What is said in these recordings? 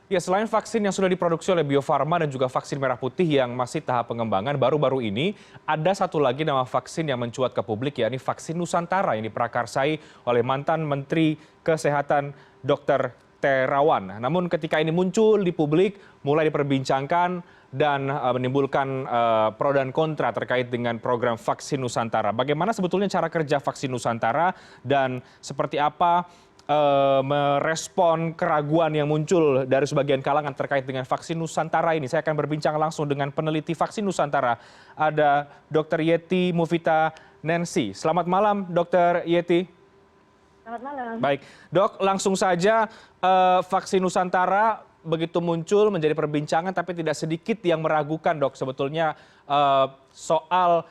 Ya, selain vaksin yang sudah diproduksi oleh Bio Farma dan juga vaksin merah putih yang masih tahap pengembangan, baru-baru ini ada satu lagi nama vaksin yang mencuat ke publik, yakni vaksin Nusantara yang diprakarsai oleh mantan Menteri Kesehatan Dr. Terawan. Namun ketika ini muncul di publik, mulai diperbincangkan dan menimbulkan pro dan kontra terkait dengan program vaksin Nusantara. Bagaimana sebetulnya cara kerja vaksin Nusantara dan seperti apa merespon keraguan yang muncul dari sebagian kalangan terkait dengan vaksin Nusantara ini. Saya akan berbincang langsung dengan peneliti vaksin Nusantara. Ada Dr. Yeti Mufita Nancy. Selamat malam, Dr. Yeti. Selamat malam. Baik, Dok, langsung saja vaksin Nusantara begitu muncul menjadi perbincangan, tapi tidak sedikit yang meragukan, Dok, sebetulnya soal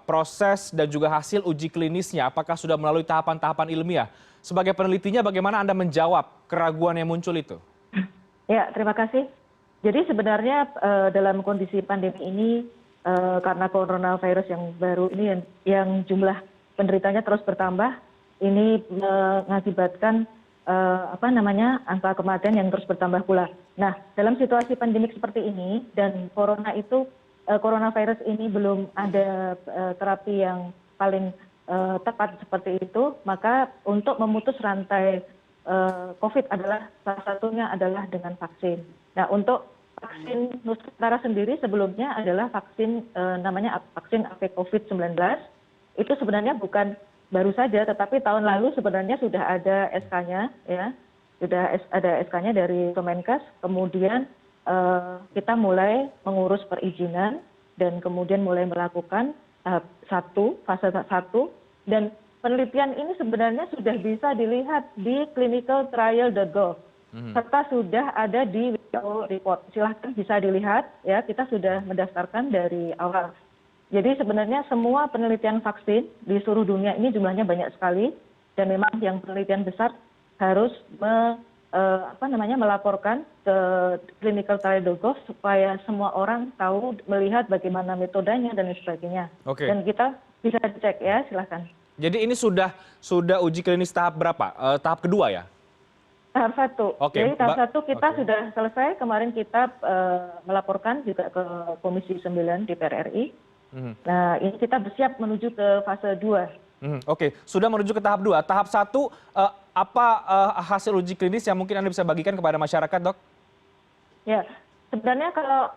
proses dan juga hasil uji klinisnya. Apakah sudah melalui tahapan-tahapan ilmiah? Sebagai penelitinya, bagaimana Anda menjawab keraguan yang muncul itu? Ya, terima kasih. Jadi sebenarnya dalam kondisi pandemi ini, karena coronavirus yang baru ini yang jumlah penderitanya terus bertambah, ini mengakibatkan angka kematian yang terus bertambah pula. Nah, dalam situasi pandemik seperti ini dan coronavirus ini belum ada terapi yang paling tepat seperti itu, maka untuk memutus rantai COVID adalah salah satunya adalah dengan vaksin. Nah, untuk vaksin Nusantara sendiri sebelumnya adalah vaksin namanya vaksin AV COVID-19. Itu sebenarnya bukan baru saja, tetapi tahun lalu sebenarnya sudah ada SK-nya, ya, sudah ada SK-nya dari Kemenkes. Kemudian kita mulai mengurus perizinan dan kemudian mulai melakukan tahap 1, fase 1. Dan penelitian ini sebenarnya sudah bisa dilihat di clinicaltrial.gov serta sudah ada di WHO report. Silahkan bisa dilihat, ya, kita sudah mendaftarkan dari awal. Jadi sebenarnya semua penelitian vaksin di seluruh dunia ini jumlahnya banyak sekali, dan memang yang penelitian besar harus melaporkan ke clinicaltrial.gov supaya semua orang tahu, melihat bagaimana metodenya dan sebagainya. Oke. Dan kita bisa dicek, ya, silahkan. Jadi ini sudah uji klinis tahap berapa? Tahap kedua, ya? Tahap 1. Oke, Jadi tahap 1 kita sudah selesai. Kemarin kita melaporkan juga ke Komisi 9 DPR RI. Nah, ini kita bersiap menuju ke fase 2. Oke, sudah menuju ke tahap 2. Tahap 1, apa hasil uji klinis yang mungkin Anda bisa bagikan kepada masyarakat, Dok? Ya, sebenarnya kalau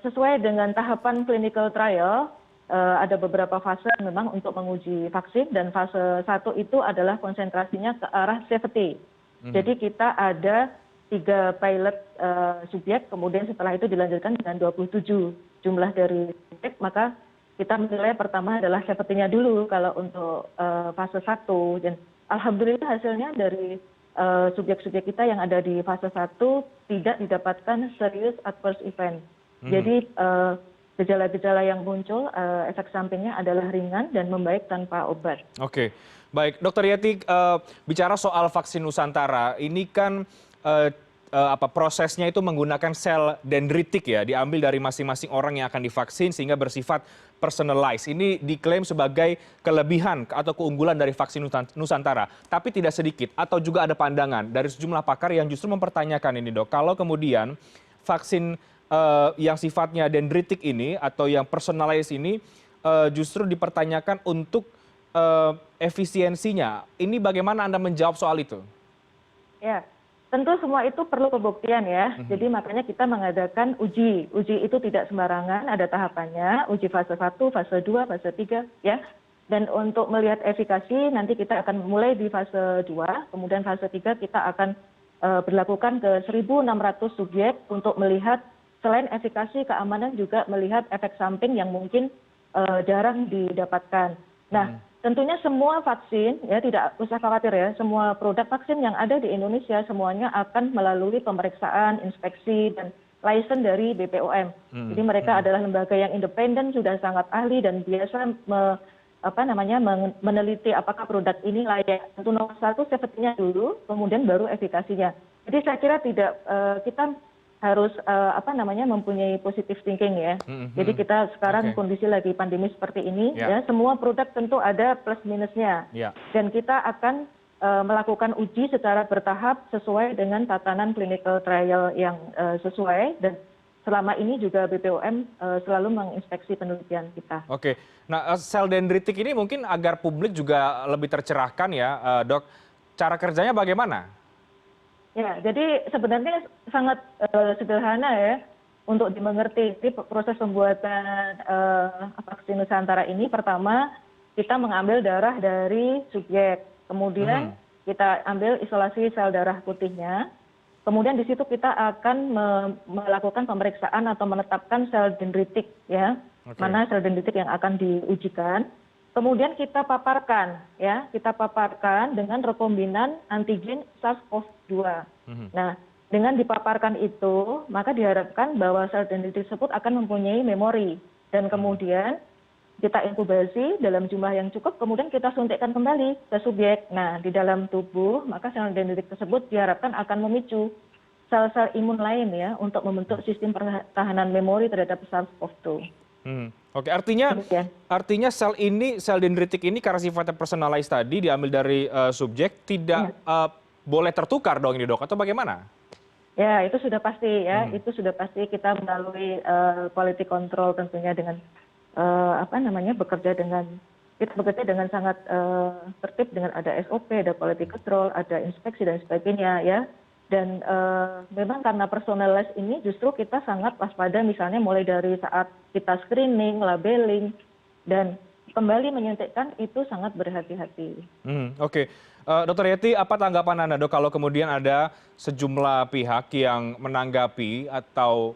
sesuai dengan tahapan clinical trial, ada beberapa fase memang untuk menguji vaksin, dan fase 1 itu adalah konsentrasinya ke arah safety. Jadi kita ada 3 pilot subjek, kemudian setelah itu dilanjutkan dengan 27 jumlah dari subjek, maka kita menilai pertama adalah safety-nya dulu kalau untuk fase 1. Dan alhamdulillah hasilnya dari subjek-subjek kita yang ada di fase 1 tidak didapatkan serious adverse event. Jadi gejala-gejala yang muncul, efek sampingnya adalah ringan dan membaik tanpa obat. Oke, baik. Dr. Yeti, bicara soal vaksin Nusantara, ini kan prosesnya itu menggunakan sel dendritik, ya, diambil dari masing-masing orang yang akan divaksin sehingga bersifat personalized. Ini diklaim sebagai kelebihan atau keunggulan dari vaksin Nusantara. Tapi tidak sedikit atau juga ada pandangan dari sejumlah pakar yang justru mempertanyakan ini, Dok. Kalau kemudian vaksin yang sifatnya dendritik ini atau yang personalized ini justru dipertanyakan untuk efisiensinya. Ini bagaimana Anda menjawab soal itu? Ya, tentu semua itu perlu pembuktian, ya. Jadi makanya kita mengadakan uji. Uji itu tidak sembarangan, ada tahapannya. Uji fase 1, fase 2, fase 3, ya. Dan untuk melihat efikasi nanti kita akan mulai di fase 2, kemudian fase 3 kita akan berlakukan ke 1.600 subjek untuk melihat selain efikasi, keamanan, juga melihat efek samping yang mungkin jarang didapatkan. Nah, tentunya semua vaksin, ya, tidak usah khawatir, ya, semua produk vaksin yang ada di Indonesia semuanya akan melalui pemeriksaan, inspeksi, dan license dari BPOM. Jadi mereka adalah lembaga yang independen, sudah sangat ahli dan biasa meneliti apakah produk ini layak. Tentu nomor 1 safety-nya dulu, kemudian baru efikasinya. Jadi saya kira kita harus mempunyai positive thinking, ya. Jadi kita sekarang kondisi lagi pandemi seperti ini, ya, semua produk tentu ada plus minusnya. Dan kita akan melakukan uji secara bertahap sesuai dengan tatanan clinical trial yang sesuai, dan selama ini juga BPOM selalu menginspeksi penelitian kita. Oke, nah sel dendritik ini mungkin agar publik juga lebih tercerahkan ya, Dok. Cara kerjanya bagaimana? Ya, jadi sebenarnya sangat sederhana ya untuk dimengerti. Jadi proses pembuatan vaksin Nusantara ini, pertama kita mengambil darah dari subjek, kemudian kita ambil isolasi sel darah putihnya, kemudian di situ kita akan melakukan pemeriksaan atau menetapkan sel dendritik ya, mana sel dendritik yang akan diujikan. Kemudian kita paparkan dengan rekombinan antigen SARS-CoV-2. Nah, dengan dipaparkan itu, maka diharapkan bahwa sel dendritik tersebut akan mempunyai memori, dan kemudian kita inkubasi dalam jumlah yang cukup, kemudian kita suntikkan kembali ke subjek. Nah, di dalam tubuh, maka sel dendritik tersebut diharapkan akan memicu sel-sel imun lain ya untuk membentuk sistem pertahanan memori terhadap SARS-CoV-2. Oke, artinya sel dendritik ini karena sifatnya personalized tadi diambil dari subjek, tidak boleh tertukar dong ini, Dok, atau bagaimana? Ya, itu sudah pasti ya, itu sudah pasti kita melalui quality control tentunya dengan bekerja dengan sangat tertib, dengan ada SOP, ada quality control, ada inspeksi dan sebagainya ya. Dan memang karena personalized ini justru kita sangat waspada, misalnya mulai dari saat kita screening, labeling, dan kembali menyuntikkan itu sangat berhati-hati. Oke, Dr. Yeti, apa tanggapan Anda, Dok, kalau kemudian ada sejumlah pihak yang menanggapi atau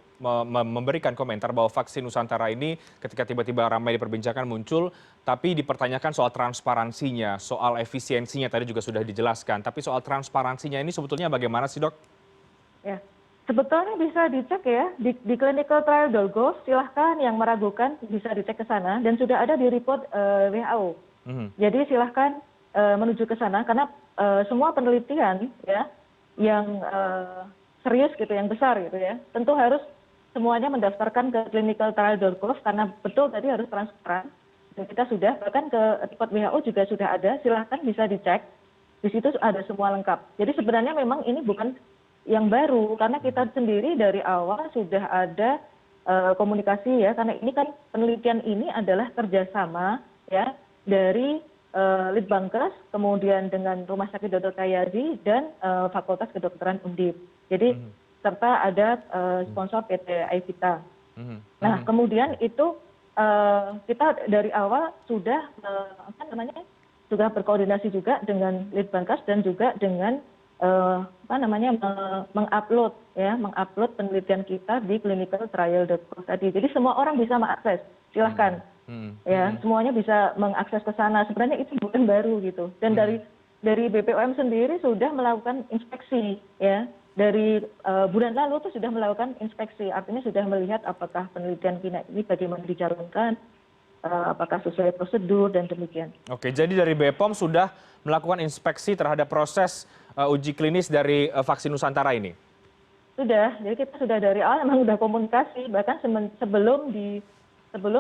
memberikan komentar bahwa vaksin Nusantara ini ketika tiba-tiba ramai diperbincangkan muncul, tapi dipertanyakan soal transparansinya, soal efisiensinya tadi juga sudah dijelaskan, tapi soal transparansinya ini sebetulnya bagaimana sih, Dok? Ya, sebetulnya bisa dicek ya di clinicaltrial.gov, silahkan yang meragukan bisa dicek ke sana, dan sudah ada di report WHO. Jadi silahkan menuju ke sana, karena semua penelitian ya yang serius gitu, yang besar gitu ya, tentu harus semuanya mendaftarkan ke clinicaltrial.gov, karena betul tadi harus transparan. Dan kita sudah, bahkan ke report WHO juga sudah ada, silahkan bisa dicek, di situ ada semua lengkap. Jadi sebenarnya memang ini bukan yang baru, karena kita sendiri dari awal sudah ada komunikasi ya, karena ini kan penelitian ini adalah kerjasama ya dari Litbangkes, kemudian dengan Rumah Sakit Dr. Tayadi dan Fakultas Kedokteran Undip. Jadi serta ada sponsor PT Aivita. Nah, kemudian itu kita dari awal sudah sudah berkoordinasi juga dengan Litbangkes dan juga dengan mengupload penelitian kita di clinicaltrial.gov tadi. Jadi semua orang bisa mengakses, silahkan. Ya, semuanya bisa mengakses ke sana. Sebenarnya itu bukan baru gitu. Dan dari BPOM sendiri sudah melakukan inspeksi ya. Dari bulan lalu tuh sudah melakukan inspeksi. Artinya sudah melihat apakah penelitian kita ini bagaimana dijalankan, apakah sesuai prosedur dan demikian. Oke, jadi dari BPOM sudah melakukan inspeksi terhadap proses uji klinis dari vaksin Nusantara ini? Sudah, jadi kita sudah dari awal memang sudah komunikasi, bahkan sebelum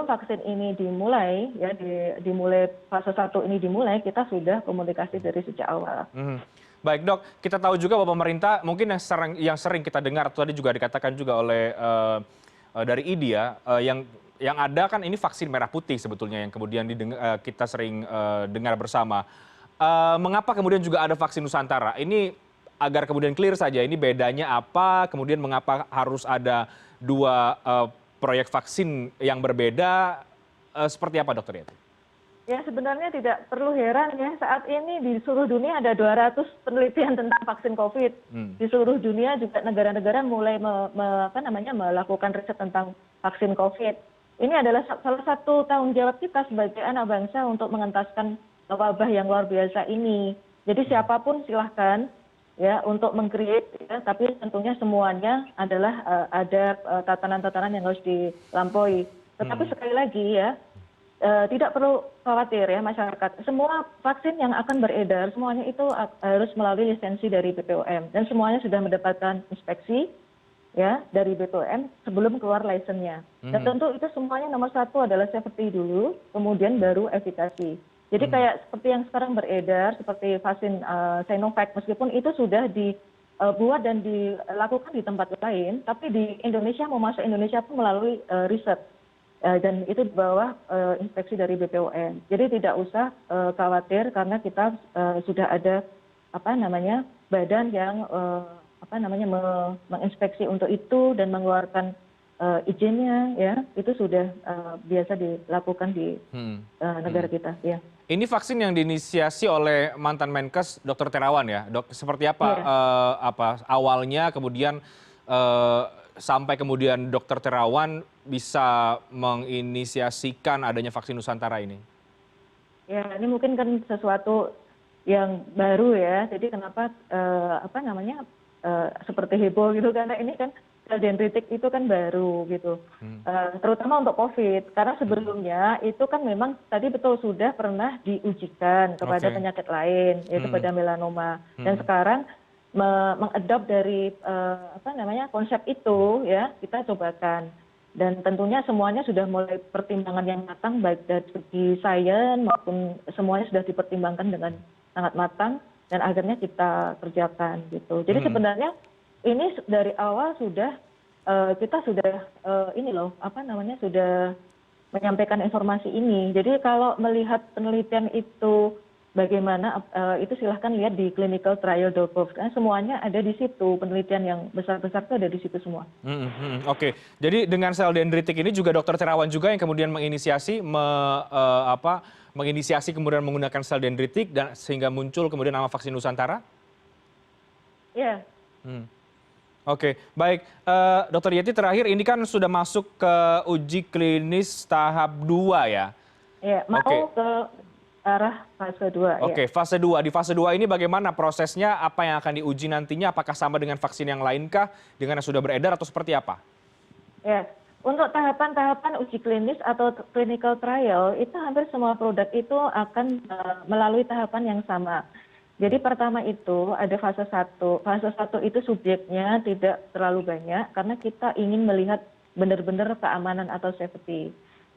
vaksin ini dimulai, ya dimulai fase 1 ini dimulai, kita sudah komunikasi dari sejak awal. Baik, Dok, kita tahu juga bahwa pemerintah mungkin yang sering kita dengar, tadi juga dikatakan juga oleh dari IDI ya, yang ada kan ini vaksin merah putih sebetulnya yang kemudian kita sering dengar bersama. Mengapa kemudian juga ada vaksin Nusantara? Ini agar kemudian clear saja, ini bedanya apa, kemudian mengapa harus ada dua proyek vaksin yang berbeda, seperti apa, Dr. Yeti? Ya, sebenarnya tidak perlu heran ya, saat ini di seluruh dunia ada 200 penelitian tentang vaksin COVID. Di seluruh dunia juga negara-negara mulai melakukan riset tentang vaksin COVID. Ini adalah salah satu tanggung jawab kita sebagai anak bangsa untuk mengentaskan wabah yang luar biasa ini. Jadi siapapun silahkan ya untuk meng-create ya, tapi tentunya semuanya adalah ada tatanan-tatanan yang harus dilampaui. Tetapi sekali lagi ya, tidak perlu khawatir ya masyarakat. Semua vaksin yang akan beredar semuanya itu harus melalui lisensi dari BPOM, dan semuanya sudah mendapatkan inspeksi ya dari BPOM sebelum keluar lisensinya. Dan tentu itu semuanya nomor satu adalah safety dulu, kemudian baru efikasi. Jadi kayak seperti yang sekarang beredar, seperti vaksin Sinovac, meskipun itu sudah dibuat dan dilakukan di tempat lain, tapi di Indonesia mau masuk Indonesia pun melalui riset. Dan itu di bawah inspeksi dari BPOM. Jadi tidak usah khawatir karena kita sudah ada badan yang menginspeksi untuk itu dan mengeluarkan izinnya, ya itu sudah biasa dilakukan di negara kita. Ya. Ini vaksin yang diinisiasi oleh mantan Menkes Dr. Terawan ya, dok. Seperti apa awalnya, kemudian sampai kemudian Dr. Terawan bisa menginisiasikan adanya vaksin Nusantara ini? Ya, ini mungkin kan sesuatu yang baru ya. Jadi kenapa seperti heboh gitu, karena ini kan sel dendritik itu kan baru gitu. Terutama untuk COVID, karena sebelumnya itu kan memang tadi betul sudah pernah diujikan kepada penyakit lain, yaitu pada melanoma. Dan sekarang mengadop dari konsep itu ya kita cobakan. Dan tentunya semuanya sudah mulai pertimbangan yang matang, baik dari segi sains maupun semuanya sudah dipertimbangkan dengan sangat matang dan akhirnya kita kerjakan gitu. Jadi sebenarnya ini dari awal sudah kita sudah sudah menyampaikan informasi ini. Jadi kalau melihat penelitian itu bagaimana, itu silahkan lihat di clinicaltrial.gov. Karena semuanya ada di situ, penelitian yang besar-besar itu ada di situ semua. Oke, jadi dengan sel dendritik ini juga Dr. Terawan juga yang kemudian menginisiasi, menginisiasi kemudian menggunakan sel dendritik dan sehingga muncul kemudian nama vaksin Nusantara? Ya. Oke, baik. Dr. Yeti, terakhir ini kan sudah masuk ke uji klinis tahap 2 ya? Ya, mau ke arah fase 2. Oke, fase 2. Di fase 2 ini bagaimana prosesnya? Apa yang akan diuji nantinya? Apakah sama dengan vaksin yang lainkah? Dengan yang sudah beredar atau seperti apa? Ya, untuk tahapan-tahapan uji klinis atau clinical trial, itu hampir semua produk itu akan melalui tahapan yang sama. Jadi pertama itu ada fase 1. Fase 1 itu subjeknya tidak terlalu banyak karena kita ingin melihat benar-benar keamanan atau safety.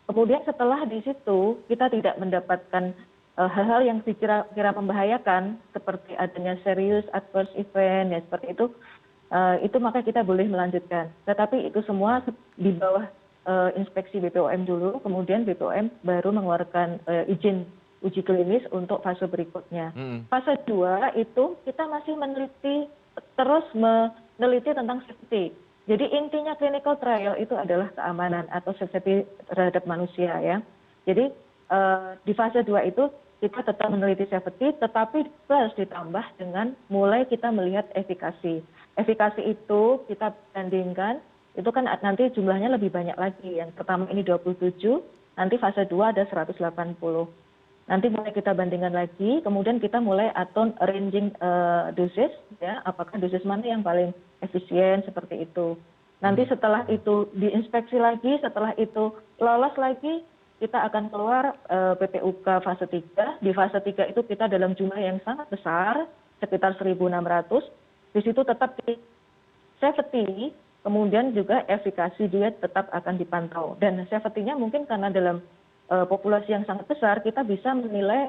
Kemudian setelah di situ kita tidak mendapatkan hal-hal yang kira membahayakan seperti adanya serius adverse event ya seperti itu maka kita boleh melanjutkan. Tetapi itu semua di bawah inspeksi BPOM dulu, kemudian BPOM baru mengeluarkan izin uji klinis untuk fase berikutnya. Fase 2 itu kita masih terus meneliti tentang safety. Jadi intinya clinical trial itu adalah keamanan atau safety terhadap manusia ya. Jadi di fase 2 itu kita tetap meneliti safety, tetapi plus ditambah dengan mulai kita melihat efikasi. Efikasi itu kita bandingkan, itu kan nanti jumlahnya lebih banyak lagi. Yang pertama ini 27, nanti fase 2 ada 180. Nanti mulai kita bandingkan lagi, kemudian kita mulai atur ranging dosis, ya, apakah dosis mana yang paling efisien seperti itu. Nanti setelah itu diinspeksi lagi, setelah itu lolos lagi, kita akan keluar PPUK fase 3. Di fase 3 itu kita dalam jumlah yang sangat besar, sekitar 1.600. Di situ tetap safety, kemudian juga efikasi dia tetap akan dipantau. Dan safety-nya mungkin karena dalam populasi yang sangat besar, kita bisa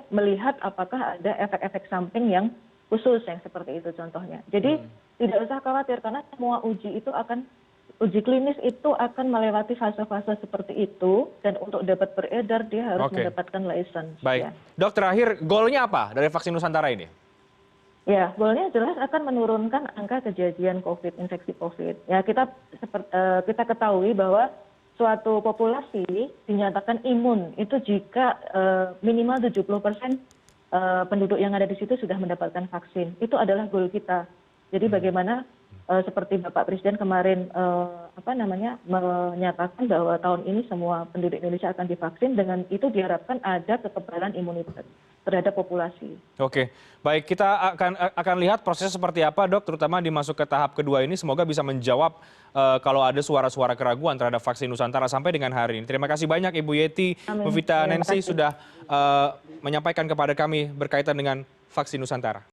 melihat apakah ada efek-efek samping yang khusus yang seperti itu contohnya. Jadi tidak usah khawatir karena semua uji klinis itu akan melewati fase-fase seperti itu dan untuk dapat beredar dia harus mendapatkan license. Baik, Ya. Dok, terakhir goalnya apa dari vaksin Nusantara ini? Ya, goalnya jelas akan menurunkan angka kejadian COVID, infeksi COVID. Ya, kita ketahui bahwa suatu populasi dinyatakan imun itu jika minimal 70% penduduk yang ada di situ sudah mendapatkan vaksin. Itu adalah goal kita. Jadi bagaimana seperti Bapak Presiden kemarin menyatakan bahwa tahun ini semua penduduk Indonesia akan divaksin, dengan itu diharapkan ada kekebalan imunitas terhadap populasi. Oke, baik, kita akan lihat prosesnya seperti apa, Dok, terutama dimasuk ke tahap kedua ini. Semoga bisa menjawab kalau ada suara-suara keraguan terhadap vaksin Nusantara sampai dengan hari ini. Terima kasih banyak Ibu Yeti Mufita Nancy sudah menyampaikan kepada kami berkaitan dengan vaksin Nusantara.